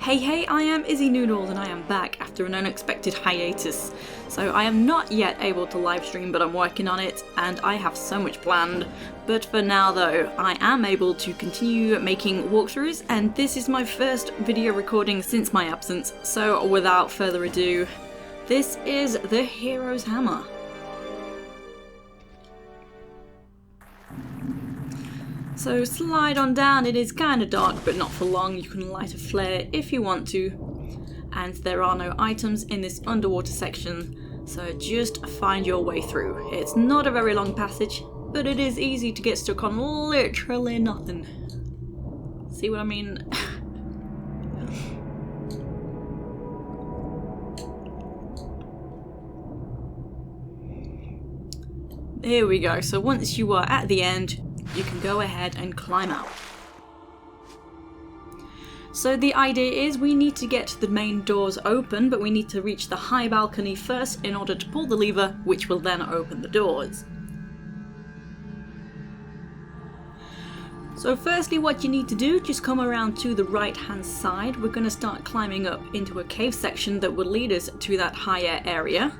Hey, I am Izzy Noodles and I am back after an unexpected hiatus. So I am not yet able to live stream, but I'm working on it and I have so much planned. But for now though, I am able to continue making walkthroughs and this is my first video recording since my absence. So without further ado, this is the Heroes Hammer. So slide on down, it is kind of dark but not for long, you can light a flare if you want to. And there are no items in this underwater section, so just find your way through. It's not a very long passage, but it is easy to get stuck on literally nothing. See what I mean? Here we go, so once you are at the end, you can go ahead and climb out. So the idea is we need to get the main doors open, but we need to reach the high balcony first in order to pull the lever, which will then open the doors. So firstly, what you need to do, just come around to the right hand side. We're going to start climbing up into a cave section that will lead us to that higher area.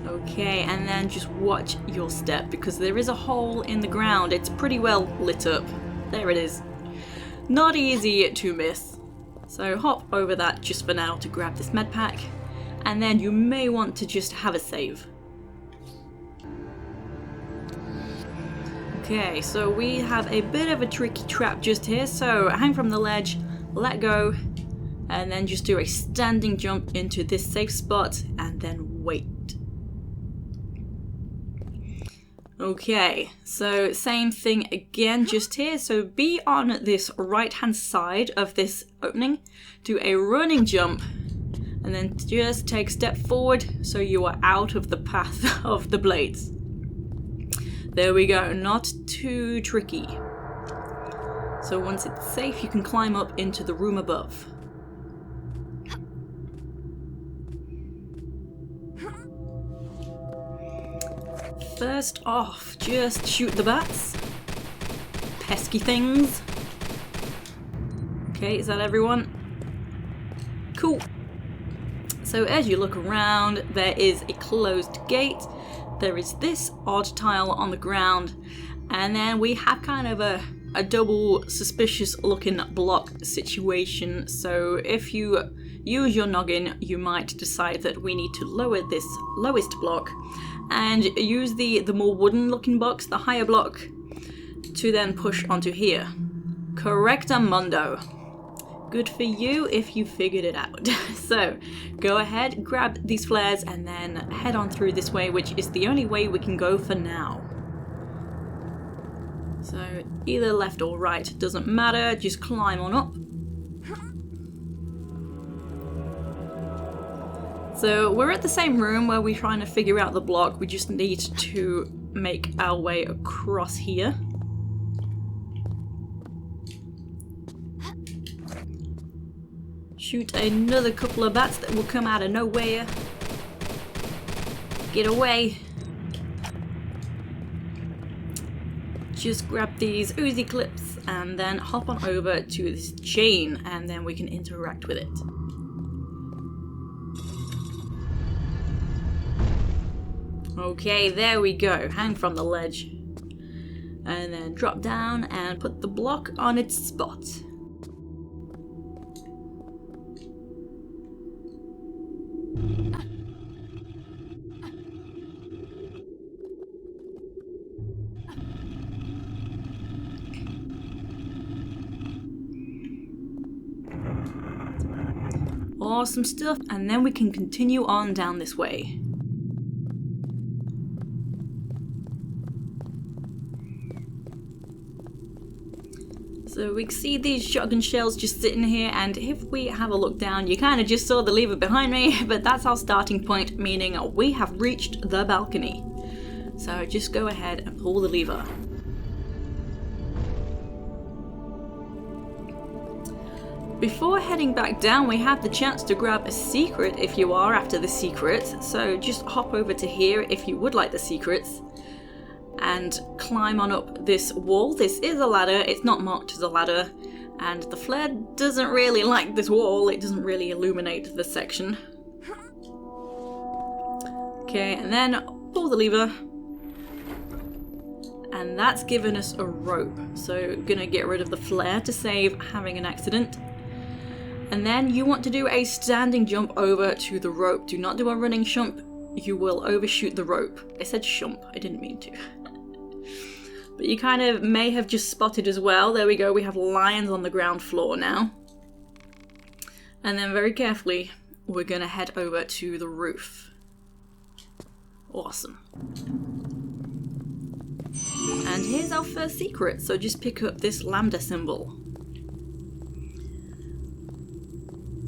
Okay, and then just watch your step because there is a hole in the ground. It's pretty well lit up. There it is. Not easy to miss. So hop over that just for now to grab this medpack, and then you may want to just have a save. Okay, so we have a bit of a tricky trap just here, so hang from the ledge, let go, and then just do a standing jump into this safe spot, and then wait. Okay, so same thing again just here, so be on this right hand side of this opening, do a running jump, and then just take a step forward so you are out of the path of the blades. There we go, not too tricky. So once it's safe, you can climb up into the room above. First off, just shoot the bats. Pesky things. Okay, is that everyone? Cool. So as you look around, there is a closed gate. There is this odd tile on the ground. And then we have kind of a double suspicious looking block situation. So if you use your noggin, you might decide that we need to lower this lowest block and use the more wooden looking box, the higher block, to then push onto here. Correctamundo. Good for you if you figured it out. So go ahead, grab these flares and then head on through this way, which is the only way we can go for now. So either left or right, doesn't matter, just climb on up. So we're at the same room where we're trying to figure out the block, we just need to make our way across here. Shoot another couple of bats that will come out of nowhere. Get away. Just grab these Uzi Clips and then hop on over to this chain and then we can interact with it. Okay, there we go. Hang from the ledge. And then drop down and put the block on its spot. Awesome stuff, and then we can continue on down this way. So we can see these shotgun shells just sitting here, and if we have a look down, you kind of just saw the lever behind me, but that's our starting point, meaning we have reached the balcony. So just go ahead and pull the lever. Before heading back down, we have the chance to grab a secret if you are after the secret, so just hop over to here if you would like the secrets. and climb on up this wall. This is a ladder, it's not marked as a ladder, and the flare doesn't really like this wall, it doesn't really illuminate this section. Okay, and then pull the lever, and that's given us a rope. So gonna get rid of the flare to save having an accident. And then you want to do a standing jump over to the rope. Do not do a running jump, you will overshoot the rope. I said shump, I didn't mean to. But you kind of may have just spotted as well. There we go, we have lions on the ground floor now. And then very carefully, we're gonna head over to the roof. Awesome. And here's our first secret, so just pick up this lambda symbol.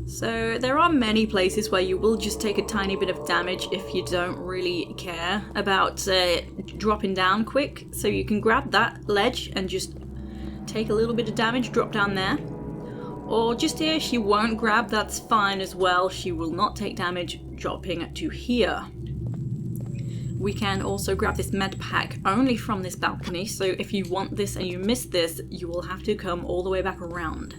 So there are many places where you will just take a tiny bit of damage if you don't really care about dropping down quick. So you can grab that ledge and just take a little bit of damage, drop down there. Or just here, she won't grab, that's fine as well. She will not take damage dropping to here. We can also grab this Medpack only from this balcony, so if you want this and you miss this, you will have to come all the way back around.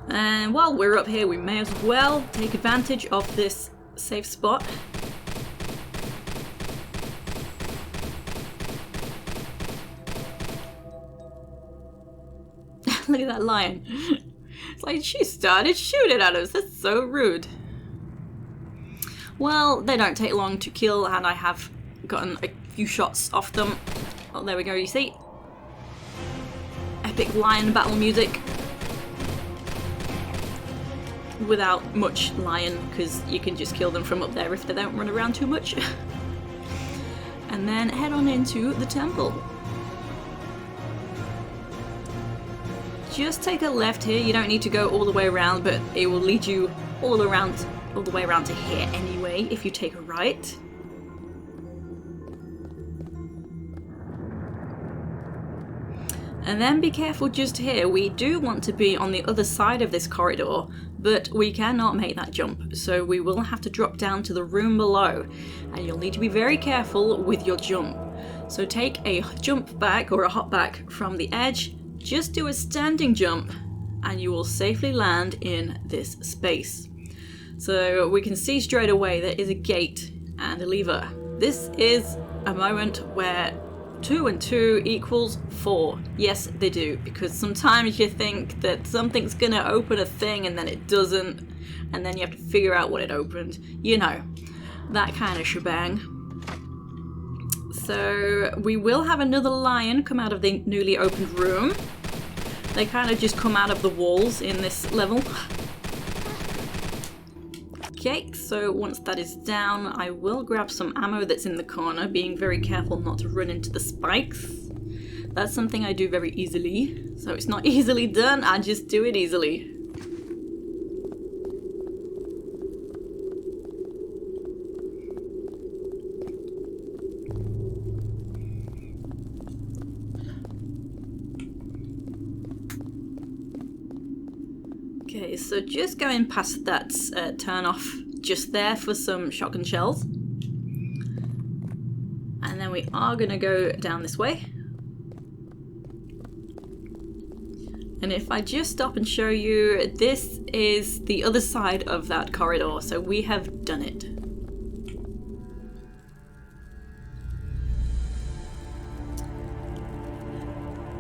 And while we're up here, we may as well take advantage of this safe spot. Look at that lion. It's like she started shooting at us, that's so rude. Well, they don't take long to kill, and I have gotten a few shots off them. Oh, there we go, you see? Epic lion battle music. Without much lion, because you can just kill them from up there if they don't run around too much. And then head on into the temple. Just take a left here, you don't need to go all the way around, but it will lead you all the way around to here anyway if you take a right. And then be careful just here, we do want to be on the other side of this corridor, but we cannot make that jump, so we will have to drop down to the room below, and you'll need to be very careful with your jump. So take a jump back or a hop back from the edge, just do a standing jump, and you will safely land in this space. So we can see straight away there is a gate and a lever. This is a moment where 2 and 2 equals 4. Yes, they do, because sometimes you think that something's gonna open a thing and then it doesn't, and then you have to figure out what it opened. You know, that kind of shebang. So we will have another lion come out of the newly opened room. They kind of just come out of the walls in this level. Okay, so once that is down, I will grab some ammo that's in the corner, being very careful not to run into the spikes. That's something I do very easily. So it's not easily done, I just do it easily. Okay, so just going past that turn off just there for some shotgun shells. And then we are going to go down this way. And if I just stop and show you, this is the other side of that corridor, so we have done it.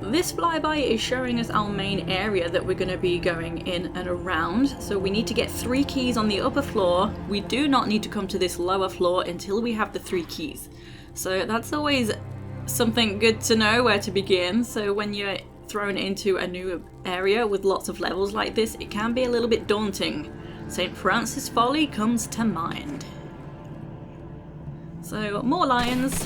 This flyby is showing us our main area that we're going to be going in and around, so we need to get 3 keys on the upper floor. We do not need to come to this lower floor until we have the 3 keys. So that's always something good to know where to begin, so when you're thrown into a new area with lots of levels like this, it can be a little bit daunting. St. Francis Folly comes to mind. So more lions.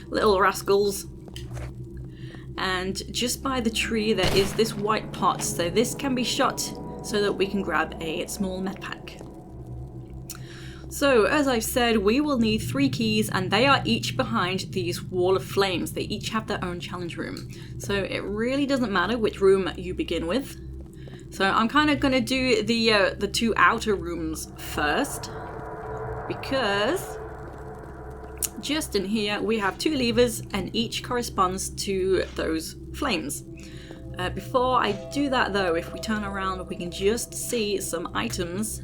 Little rascals. And just by the tree there is this white pot, so this can be shot so that we can grab a small medpack. So, as I've said, we will need 3 keys, and they are each behind these wall of flames. They each have their own challenge room. So it really doesn't matter which room you begin with. So I'm kind of going to do the 2 outer rooms first, because just in here we have 2 levers, and each corresponds to those flames. Before I do that though, if we turn around, we can just see some items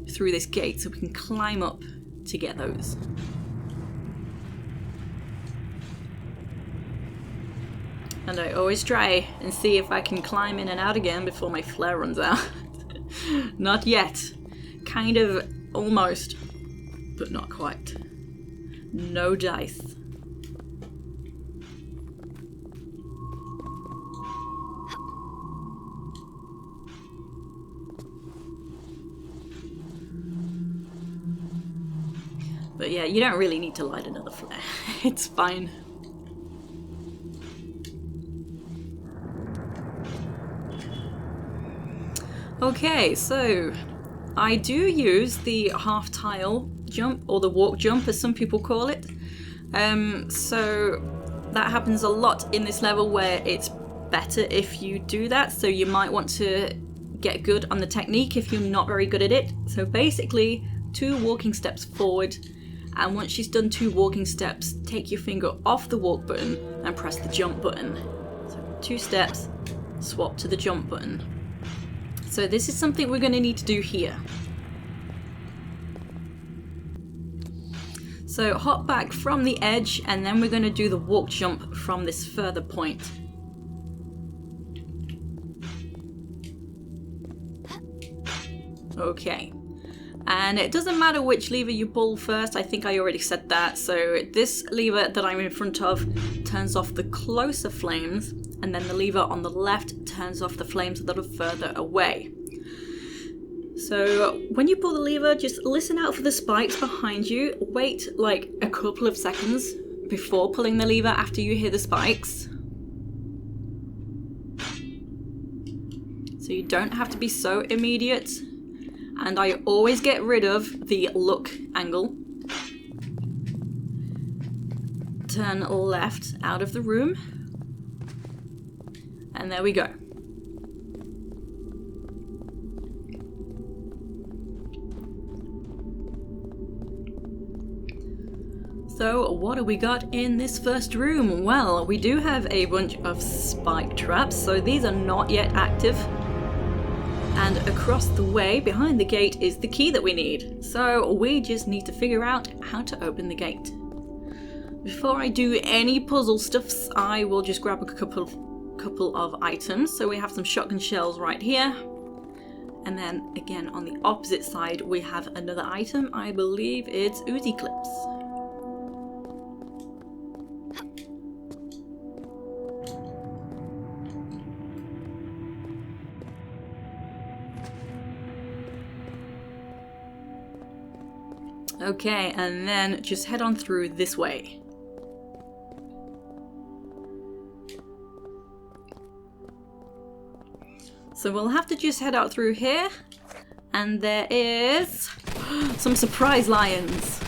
through this gate, so we can climb up to get those. And I always try and see if I can climb in and out again before my flare runs out. Not yet. Kind of almost, but not quite. No dice. But yeah, you don't really need to light another flare. It's fine. Okay, so I do use the half tile jump, or the walk jump as some people call it. So that happens a lot in this level, where it's better if you do that. So you might want to get good on the technique if you're not very good at it. So basically 2 walking steps forward, and once she's done 2 walking steps, take your finger off the walk button and press the jump button. So 2 steps, swap to the jump button. So this is something we're going to need to do here. So hop back from the edge, and then we're going to do the walk jump from this further point. Okay. And it doesn't matter which lever you pull first, I think I already said that. So this lever that I'm in front of turns off the closer flames, and then the lever on the left turns off the flames that are further away. So when you pull the lever, just listen out for the spikes behind you. Wait like a couple of seconds before pulling the lever after you hear the spikes. So you don't have to be so immediate. And I always get rid of the look angle. Turn left out of the room. And there we go. So what do we got in this first room? Well, we do have a bunch of spike traps, so these are not yet active. And across the way, behind the gate, is the key that we need. So we just need to figure out how to open the gate. Before I do any puzzle stuffs, I will just grab a couple of items. So we have some shotgun shells right here. And then again, on the opposite side, we have another item. I believe it's Uzi Clips. Okay, and then just head on through this way. So we'll have to just head out through here, and there is some surprise lions.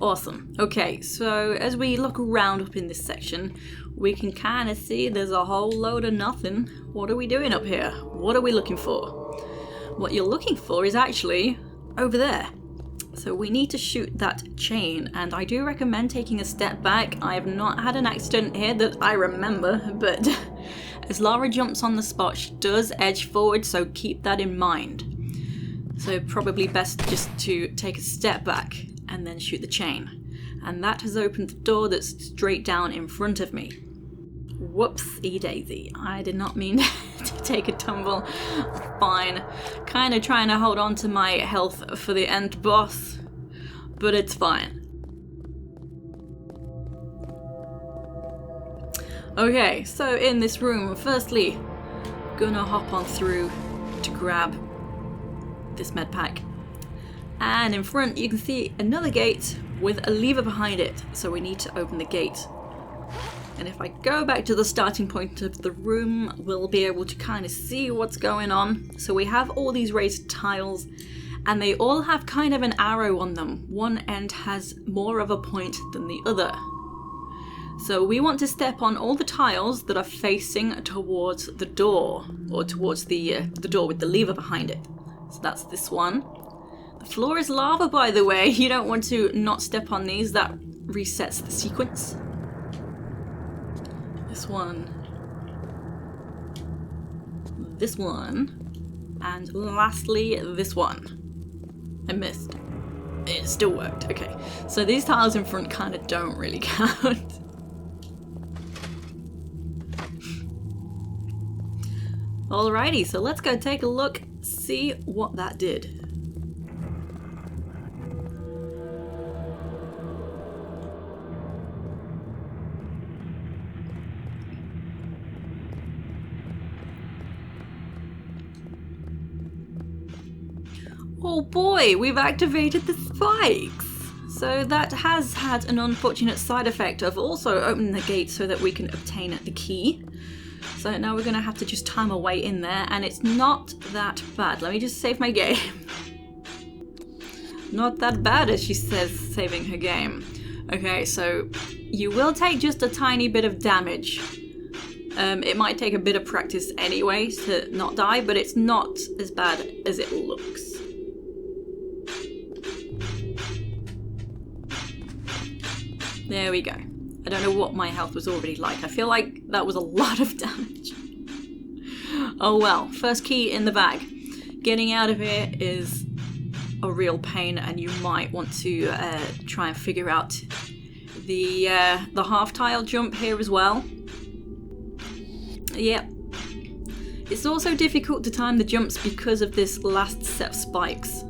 Awesome. Okay, so as we look around up in this section, we can kind of see there's a whole load of nothing. What are we doing up here? What are we looking for? What you're looking for is actually over there. So we need to shoot that chain, and I do recommend taking a step back. I have not had an accident here that I remember, but as Lara jumps on the spot, she does edge forward, so keep that in mind. So probably best just to take a step back and then shoot the chain. And that has opened the door that's straight down in front of me. Whoopsie daisy. I did not mean to take a tumble. Fine. Kind of trying to hold on to my health for the end boss, but it's fine. Okay, so in this room, firstly, gonna hop on through to grab this medpack. And in front you can see another gate with a lever behind it, so we need to open the gate. And if I go back to the starting point of the room, we'll be able to kind of see what's going on. So we have all these raised tiles, and they all have kind of an arrow on them. One end has more of a point than the other. So we want to step on all the tiles that are facing towards the door, or towards the door with the lever behind it. So that's this one. The floor is lava, by the way. You don't want to not step on these. That resets the sequence. This one. This one. And lastly, this one. I missed. It still worked. Okay. So these tiles in front kind of don't really count. Alrighty, so let's go take a look, see what that did. Oh boy, we've activated the spikes! So that has had an unfortunate side effect of also opening the gate so that we can obtain the key. So now we're going to have to just time our way in there, and it's not that bad. Let me just save my game. Not that bad, as she says, saving her game. Okay, so you will take just a tiny bit of damage. It might take a bit of practice anyway to not die, but it's not as bad as it looks. There we go. I don't know what my health was already like. I feel like that was a lot of damage. Oh well, first key in the bag. Getting out of here is a real pain, and you might want to try and figure out the half tile jump here as well. Yep. It's also difficult to time the jumps because of this last set of spikes.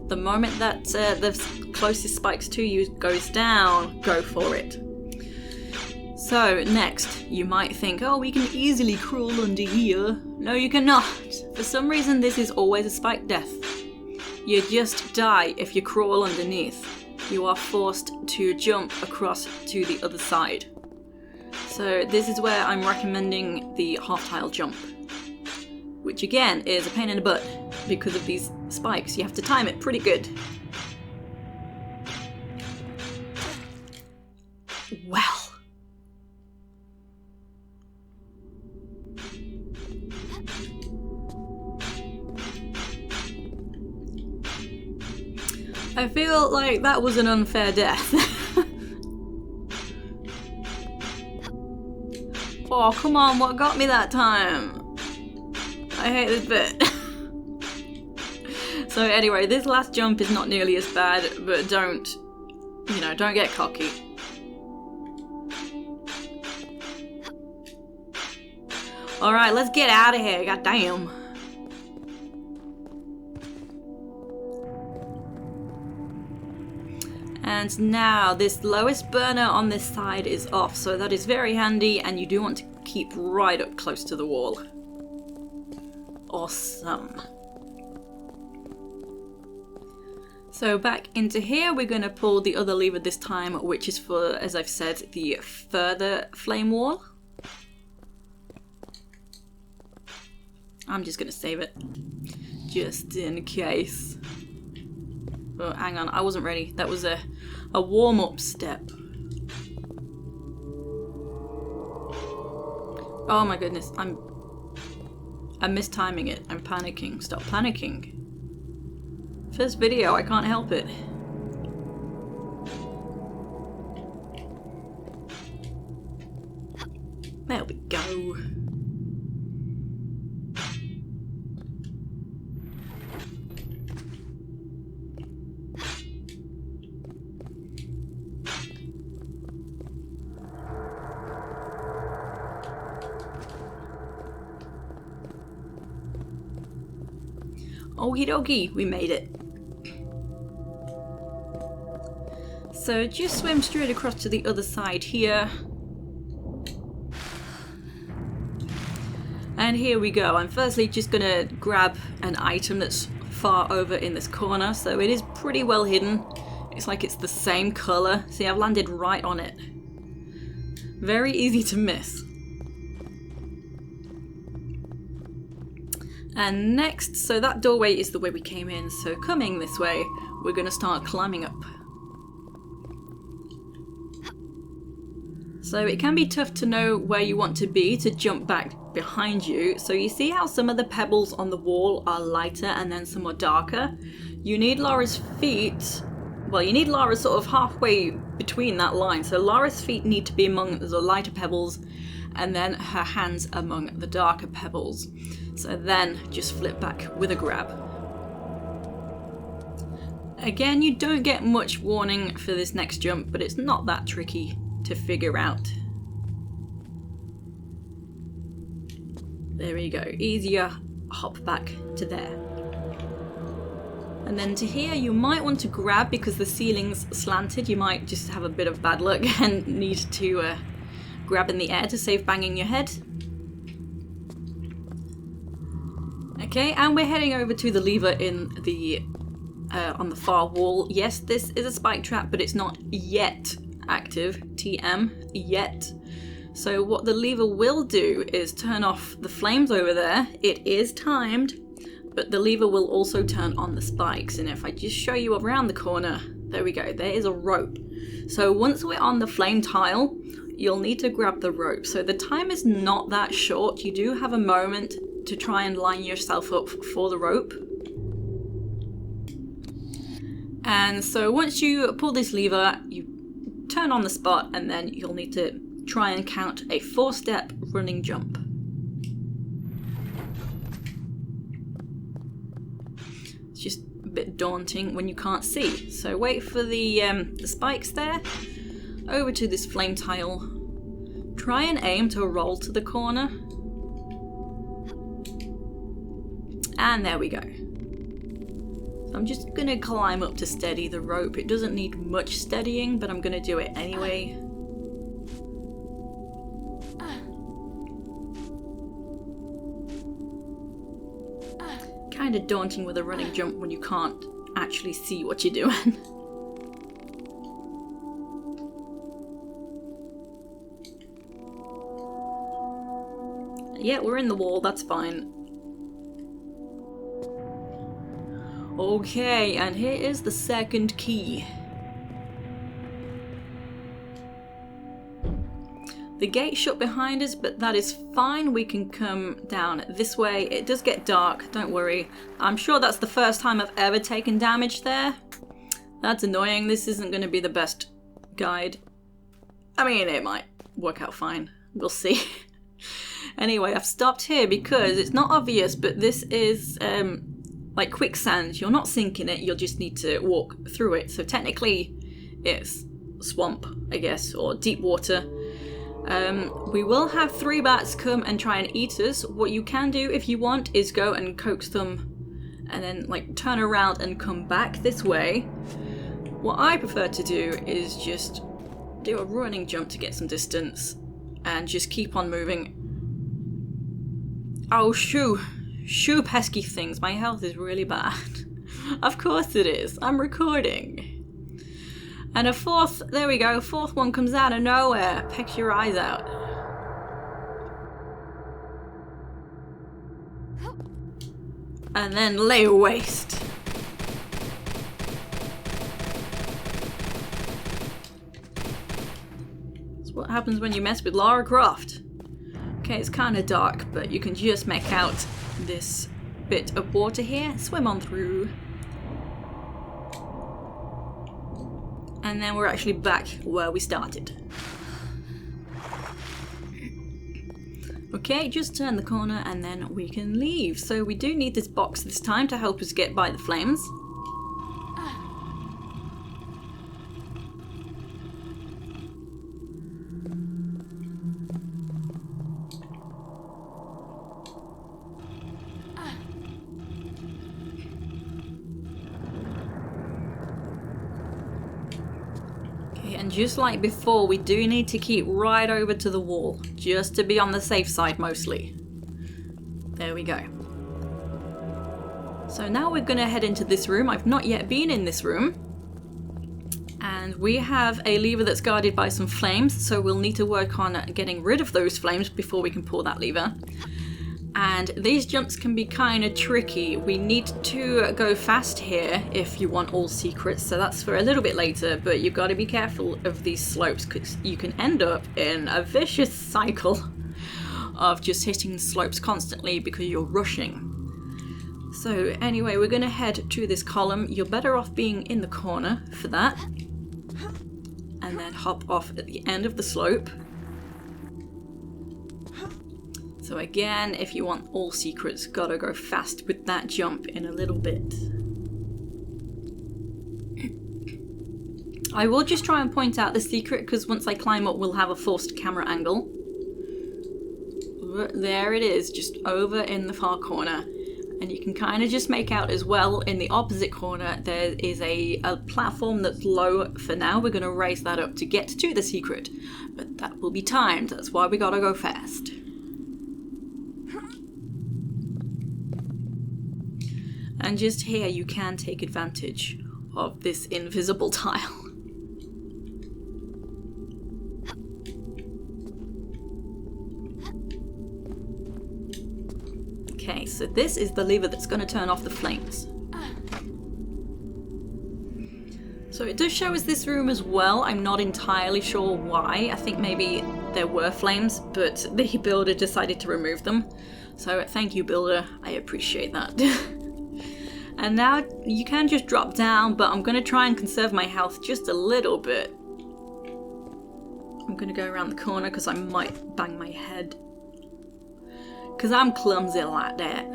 The moment that the closest spikes to you goes down, go for it. So next, you might think, oh, we can easily crawl under here. No, you cannot. For some reason, this is always a spike death. You just die if you crawl underneath. You are forced to jump across to the other side. So this is where I'm recommending the half tile jump, which again is a pain in the butt because of these spikes. You have to time it pretty good. Well. I feel like that was an unfair death. Oh, come on, what got me that time? I hate this bit. So anyway, this last jump is not nearly as bad, but don't get cocky. Alright, let's get out of here, goddamn. And now this lowest burner on this side is off, so that is very handy, and you do want to keep right up close to the wall. Awesome. So back into here, we're going to pull the other lever this time, which is for, as I've said, the further flame wall. I'm just going to save it, just in case. Oh, hang on, I wasn't ready. That was a warm-up step. Oh my goodness, I'm mistiming it. I'm panicking. Stop panicking. First video, I can't help it. There we go. Okie dokie, we made it. So just swim straight across to the other side here. And here we go. I'm firstly just gonna grab an item that's far over in this corner, so it is pretty well hidden. It's like it's the same colour. See, I've landed right on it. Very easy to miss. And next, so that doorway is the way we came in, so coming this way, we're going to start climbing up. So it can be tough to know where you want to be to jump back behind you. So you see how some of the pebbles on the wall are lighter and then some are darker? You need Lara's feet, well, you need Lara sort of halfway between that line. So Lara's feet need to be among the lighter pebbles and then her hands among the darker pebbles. So then just flip back with a grab. Again, you don't get much warning for this next jump, but it's not that tricky to figure out. There you go, easier hop back to there. And then to here you might want to grab because the ceiling's slanted. You might just have a bit of bad luck and need to grab in the air to save banging your head. Okay, and we're heading over to the lever in the on the far wall. Yes, this is a spike trap, but it's not yet active. TM, yet. So what the lever will do is turn off the flames over there. It is timed, but the lever will also turn on the spikes. And if I just show you around the corner, there we go, there is a rope. So once we're on the flame tile, you'll need to grab the rope. So the time is not that short. You do have a moment to try and line yourself up for the rope. And so once you pull this lever, you turn on the spot, and then you'll need to try and count a 4-step running jump. It's just a bit daunting when you can't see. So wait for the spikes there. Over to this flame tile. Try and aim to roll to the corner. And there we go. So I'm just gonna climb up to steady the rope. It doesn't need much steadying, but I'm gonna do it anyway. Kind of daunting with a running jump when you can't actually see what you're doing. Yeah, we're in the wall, that's fine. Okay, and here is the second key. The gate shut behind us, but that is fine. We can come down this way. It does get dark, don't worry. I'm sure that's the first time I've ever taken damage there. That's annoying. This isn't going to be the best guide. I mean, it might work out fine. We'll see. Anyway, I've stopped here because it's not obvious, but this is like quicksand. You're not sinking it, you'll just need to walk through it. So technically it's swamp, I guess, or deep water. We will have 3 bats come and try and eat us. What you can do if you want is go and coax them and then like turn around and come back this way. What I prefer to do is just do a running jump to get some distance and just keep on moving. Oh, shoo, pesky things. My health is really bad. Of course it is. I'm recording. And a fourth, there we go, fourth one comes out of nowhere. Pecks your eyes out. And then lay waste. That's what happens when you mess with Lara Croft. Okay, it's kind of dark, but you can just make out this bit of water here. Swim on through. And then we're actually back where we started. Okay, just turn the corner and then we can leave. So we do need this box this time to help us get by the flames. And just like before, we do need to keep right over to the wall, just to be on the safe side mostly. There we go. So now we're gonna head into this room. I've not yet been in this room. And we have a lever that's guarded by some flames, so we'll need to work on getting rid of those flames before we can pull that lever. And these jumps can be kind of tricky. We need to go fast here if you want all secrets, so that's for a little bit later, but you've got to be careful of these slopes because you can end up in a vicious cycle of just hitting slopes constantly because you're rushing. So anyway, we're going to head to this column. You're better off being in the corner for that. And then hop off at the end of the slope. So again, if you want all secrets, gotta go fast with that jump in a little bit. I will just try and point out the secret because once I climb up, we'll have a forced camera angle. There it is, just over in the far corner. And you can kind of just make out as well in the opposite corner there is a platform that's low for now. We're going to raise that up to get to the secret, but that will be timed. That's why we gotta go fast. And just here you can take advantage of this invisible tile. Okay, so this is the lever that's going to turn off the flames. So it does show us this room as well. I'm not entirely sure why. I think maybe there were flames, but the builder decided to remove them. So thank you, builder. I appreciate that. And now you can just drop down, but I'm going to try and conserve my health just a little bit. I'm going to go around the corner because I might bang my head. Because I'm clumsy like that.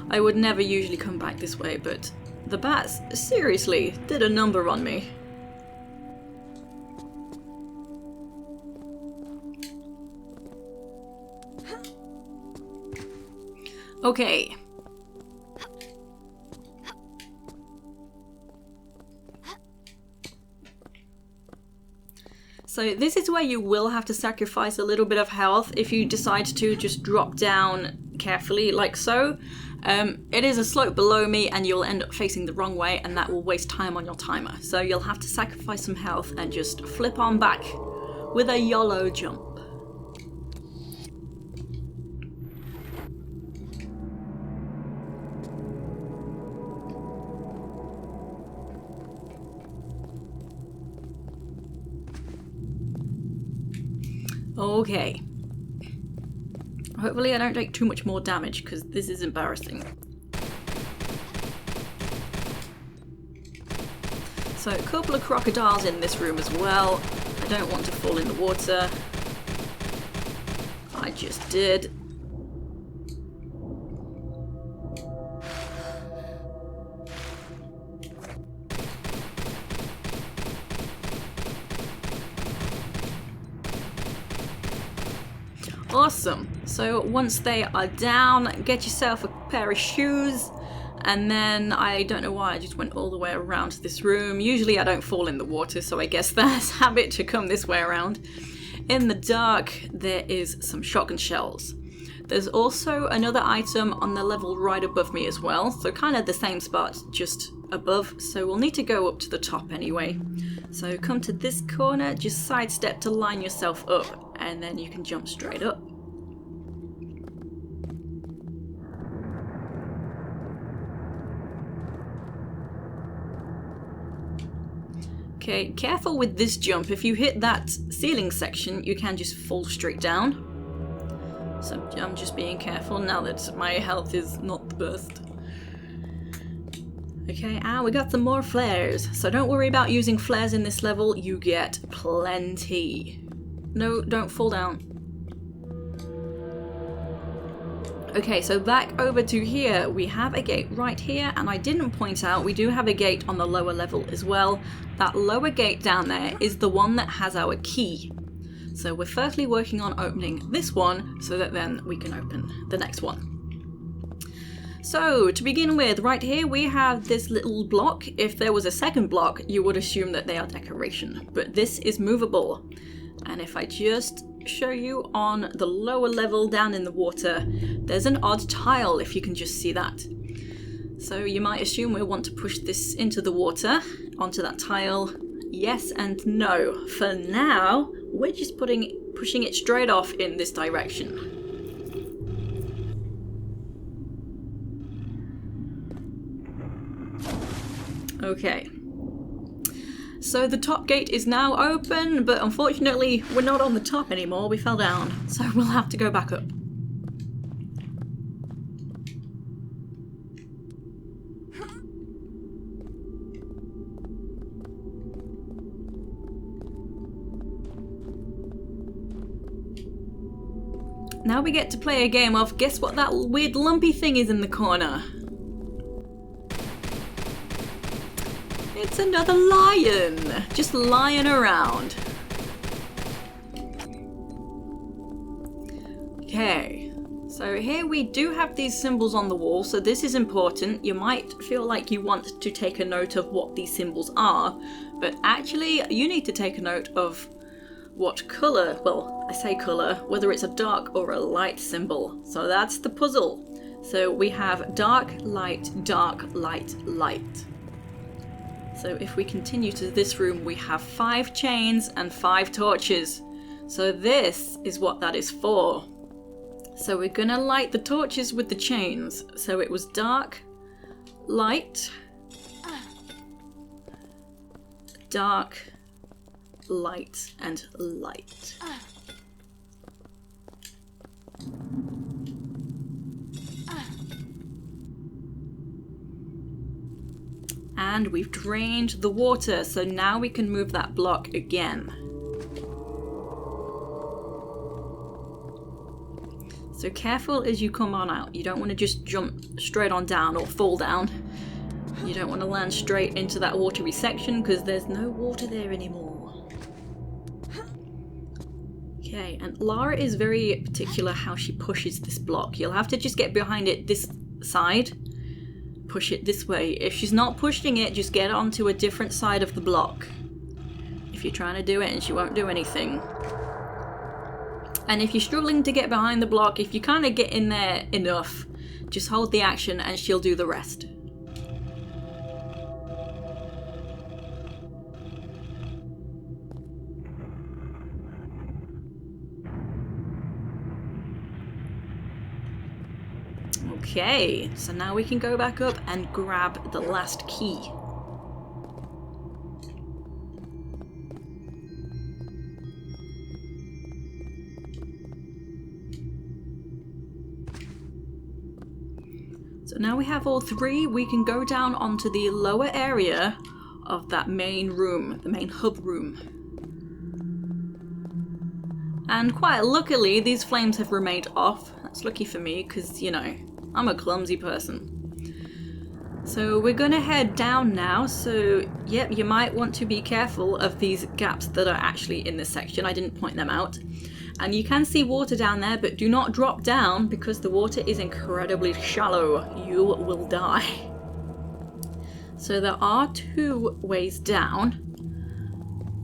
I would never usually come back this way, but the bats seriously did a number on me. Okay. So this is where you will have to sacrifice a little bit of health if you decide to just drop down carefully like so. It is a slope below me and you'll end up facing the wrong way and that will waste time on your timer. So you'll have to sacrifice some health and just flip on back with a YOLO jump. Okay. Hopefully I don't take too much more damage because this is embarrassing. So a couple of crocodiles in this room as well. I don't want to fall in the water. I just did. Awesome. So once they are down, get yourself a pair of shoes, and then I don't know why I just went all the way around this room. Usually I don't fall in the water, so I guess that's habit to come this way around. In the dark, there is some shotgun shells. There's also another item on the level right above me as well, so kind of the same spot, just above, so we'll need to go up to the top anyway. So come to this corner, just sidestep to line yourself up, and then you can jump straight up. Okay, careful with this jump. If you hit that ceiling section, you can just fall straight down. So I'm just being careful now that my health is not the best. Okay, and we got some more flares. So don't worry about using flares in this level, you get plenty. No, don't fall down. Okay, so back over to here, we have a gate right here, and I didn't point out, we do have a gate on the lower level as well. That lower gate down there is the one that has our key. So we're firstly working on opening this one, so that then we can open the next one. So, to begin with, right here we have this little block. If there was a second block, you would assume that they are decoration, but this is movable. And if I just show you on the lower level down in the water, there's an odd tile, if you can just see that. So you might assume we want to push this into the water, onto that tile. Yes and no. For now, we're just pushing it straight off in this direction. Okay. So the top gate is now open, but unfortunately we're not on the top anymore, we fell down. So we'll have to go back up. Now we get to play a game of guess what that weird lumpy thing is in the corner. It's another lion, just lying around. Okay, so here we do have these symbols on the wall, so this is important. You might feel like you want to take a note of what these symbols are, but actually you need to take a note of what colour, well, I say colour, whether it's a dark or a light symbol. So that's the puzzle. So we have dark, light, light. So if we continue to this room, we have 5 chains and 5 torches. So this is what that is for. So we're gonna light the torches with the chains. So it was dark, light, dark, light, and light. And we've drained the water, so now we can move that block again. So careful as you come on out. You don't want to just jump straight on down or fall down. You don't want to land straight into that watery section because there's no water there anymore. Okay, and Lara is very particular how she pushes this block. You'll have to just get behind it this side. Push it this way. If she's not pushing it, just get onto a different side of the block. If you're trying to do it and she won't do anything. And if you're struggling to get behind the block, if you kind of get in there enough, just hold the action and she'll do the rest. Okay, so now we can go back up and grab the last key. So now we have all 3, we can go down onto the lower area of that main room, the main hub room. And quite luckily, these flames have remained off. That's lucky for me, because, you know, I'm a clumsy person. So we're gonna head down now, so yep, you might want to be careful of these gaps that are actually in this section. I didn't point them out. And you can see water down there, but do not drop down because the water is incredibly shallow. You will die. So there are 2 ways down.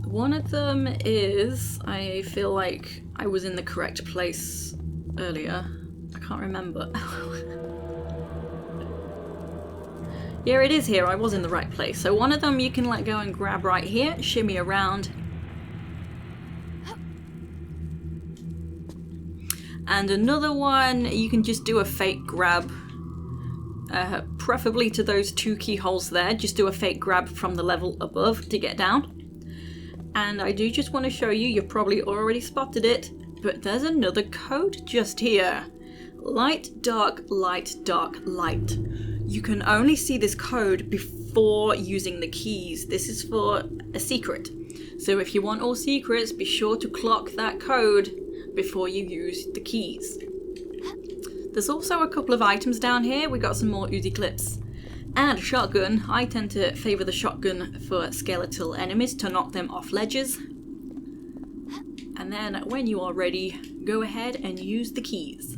One of them is, I feel like I was in the correct place earlier. I can't remember. Yeah, it is here. I was in the right place. So one of them you can let go and grab right here, shimmy around. And another one, you can just do a fake grab. Preferably to those 2 keyholes there. Just do a fake grab from the level above to get down. And I do just want to show you, you've probably already spotted it, but there's another code just here. Light, dark, light, dark, light. You can only see this code before using the keys. This is for a secret. So if you want all secrets, be sure to clock that code before you use the keys. There's also a couple of items down here. We got some more Uzi Clips and a shotgun. I tend to favour the shotgun for skeletal enemies to knock them off ledges. And then when you are ready, go ahead and use the keys.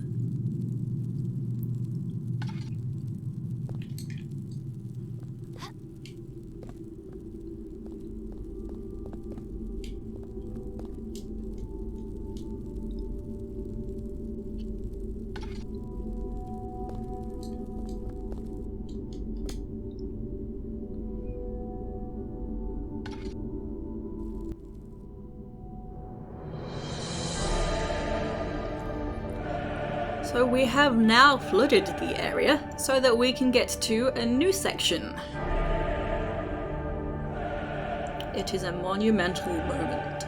So we have now flooded the area so that we can get to a new section. It is a monumental moment.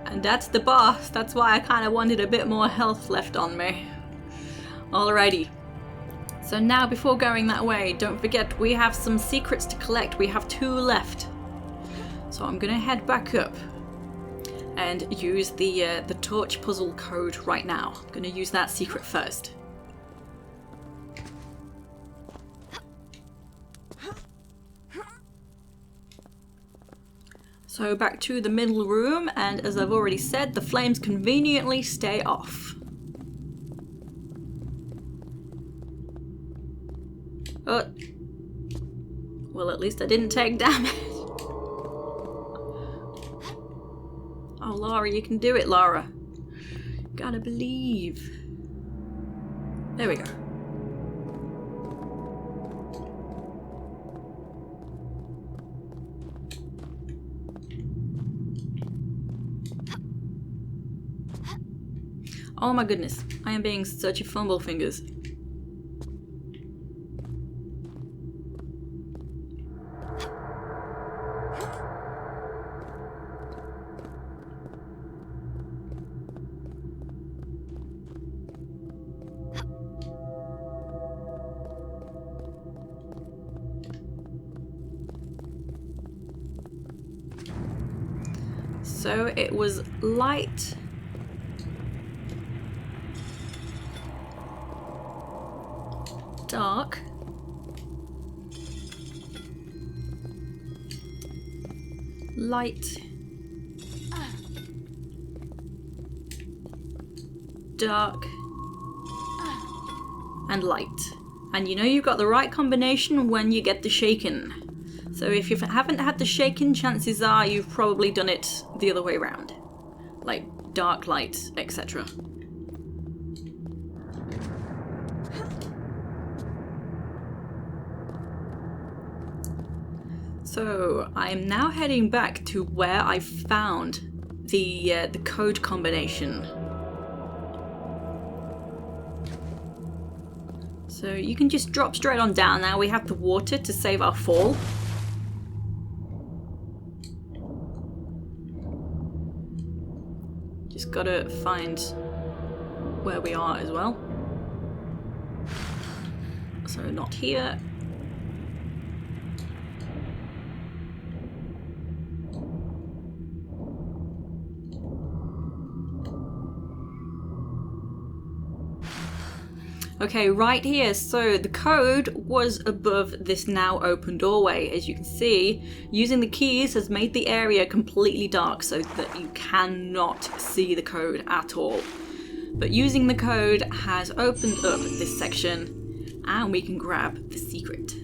And that's the boss. That's why I kind of wanted a bit more health left on me. Alrighty. So now before going that way, don't forget we have some secrets to collect. We have 2 left. So I'm gonna head back up and use the torch puzzle code right now. I'm gonna use that secret first. So back to the middle room, and as I've already said, the flames conveniently stay off. Oh. Well, at least I didn't take damage. Oh, Lara, you can do it, Lara. Gotta believe. There we go. Oh my goodness, I am being such a fumble fingers. So it was light. Dark. Light. Dark. And light. And you know you've got the right combination when you get the shaken. So if you haven't had the shaken, chances are you've probably done it the other way around. Like dark, light, etc. So I'm now heading back to where I found the code combination. So you can just drop straight on down now. We have the water to save our fall. Just gotta find where we are as well. So not here. Okay, right here. So the code was above this now open doorway. As you can see, using the keys has made the area completely dark so that you cannot see the code at all. But using the code has opened up this section and we can grab the secret.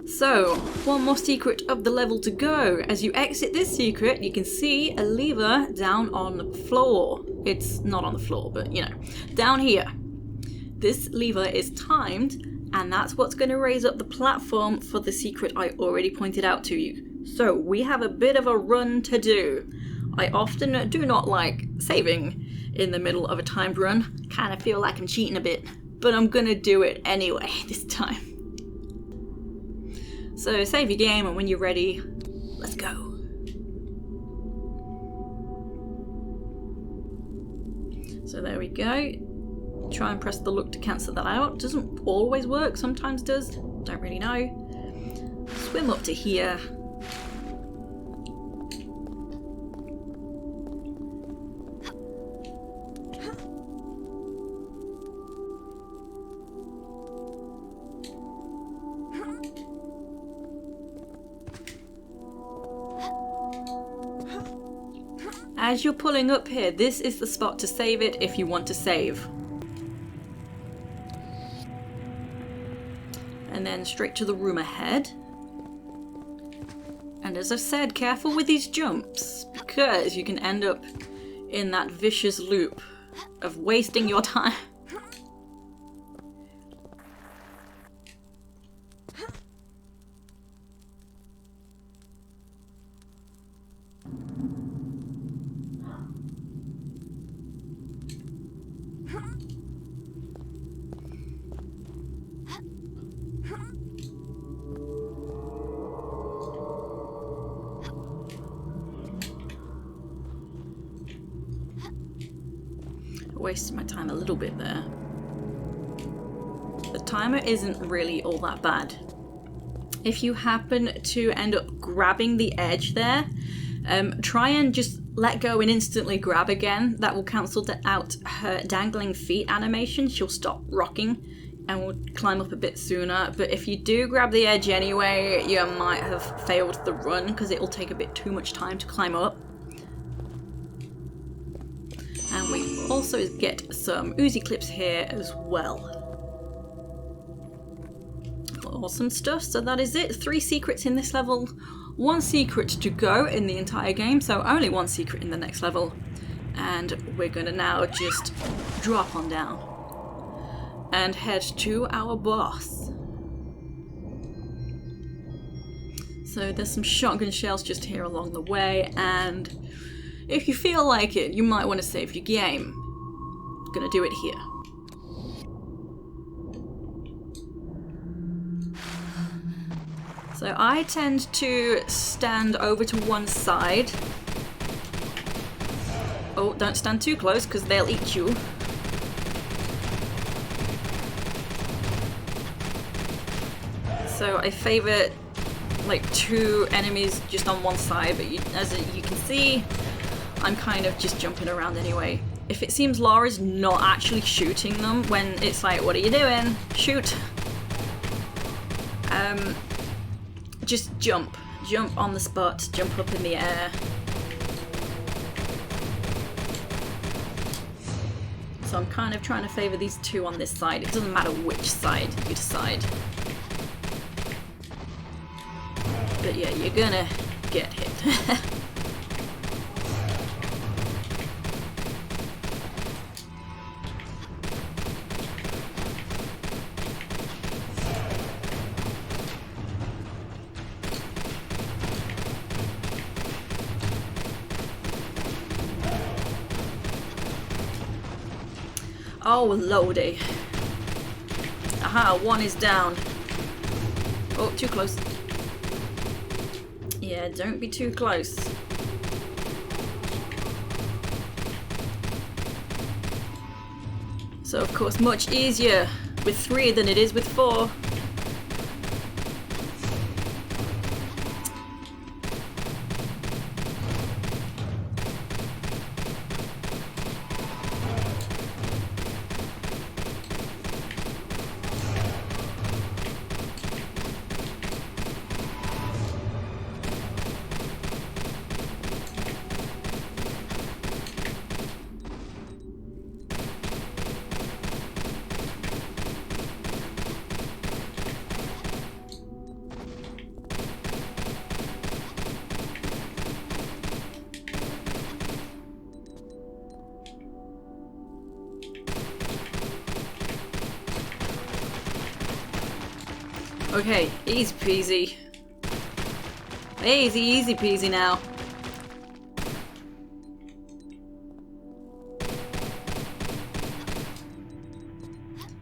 So, one more secret of the level to go. As you exit this secret, you can see a lever down on the floor. It's not on the floor, but you know, down here. This lever is timed, and that's what's going to raise up the platform for the secret I already pointed out to you. So we have a bit of a run to do. I often do not like saving in the middle of a timed run. Kind of feel like I'm cheating a bit, but I'm going to do it anyway this time. So save your game, and when you're ready, let's go. So there we go. Try and press the look to cancel that out. Doesn't always work, sometimes does. Don't really know. Swim up to here. As you're pulling up here, this is the spot to save it if you want to save. And then straight to the room ahead. And as I said, careful with these jumps, because you can end up in that vicious loop of wasting your time. wasted my time a little bit there. The timer isn't really all that bad. If you happen to end up grabbing the edge there, try and just let go and instantly grab again. That will cancel out her dangling feet animation. She'll stop rocking and will climb up a bit sooner. But if you do grab the edge anyway, you might have failed the run because it will take a bit too much time to climb up. And we also get some Uzi Clips here as well. Awesome stuff. So that is it. 3 secrets in this level. 1 secret to go in the entire game. So only 1 secret in the next level. And we're going to now just drop on down and head to our boss. So there's some shotgun shells just here along the way, and if you feel like it, you might want to save your game. Gonna do it here. So I tend to stand over to one side. Oh, don't stand too close because they'll eat you. So I favour like 2 enemies just on one side, but as you can see, I'm kind of just jumping around anyway. If it seems Laura's not actually shooting them when it's like, what are you doing? Shoot! Just jump. Jump on the spot, jump up in the air. So I'm kind of trying to favour these 2 on this side. It doesn't matter which side you decide. But yeah, you're gonna get hit. Oh, lordy. Aha, 1 is down. Oh, too close. Yeah, don't be too close. So of course much easier with 3 than it is with 4. Okay, easy peasy. Easy peasy now.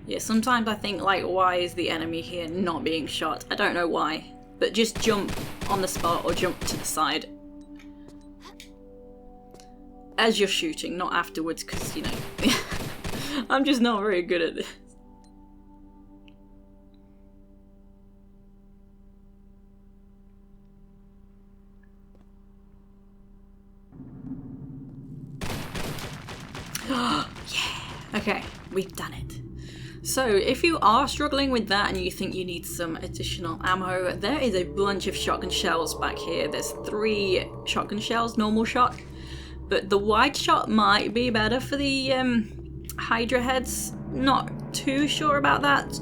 Yeah, sometimes I think, like, why is the enemy here not being shot? I don't know why. But just jump on the spot or jump to the side. As you're shooting, not afterwards, because, you know, I'm just not very good at this. Yeah! Okay, we've done it. So, if you are struggling with that and you think you need some additional ammo, there is a bunch of shotgun shells back here. There's 3 shotgun shells, normal shot, but the wide shot might be better for the Hydra heads. Not too sure about that,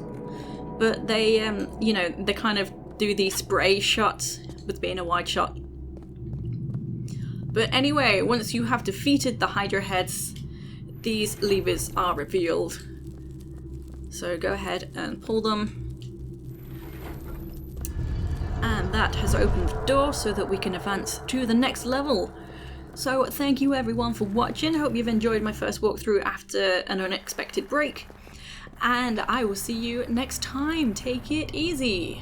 but they, you know, they kind of do the spray shot with being a wide shot. But anyway, once you have defeated the Hydra heads, these levers are revealed. So go ahead and pull them. And that has opened the door so that we can advance to the next level. So thank you everyone for watching. I hope you've enjoyed my first walkthrough after an unexpected break. And I will see you next time. Take it easy.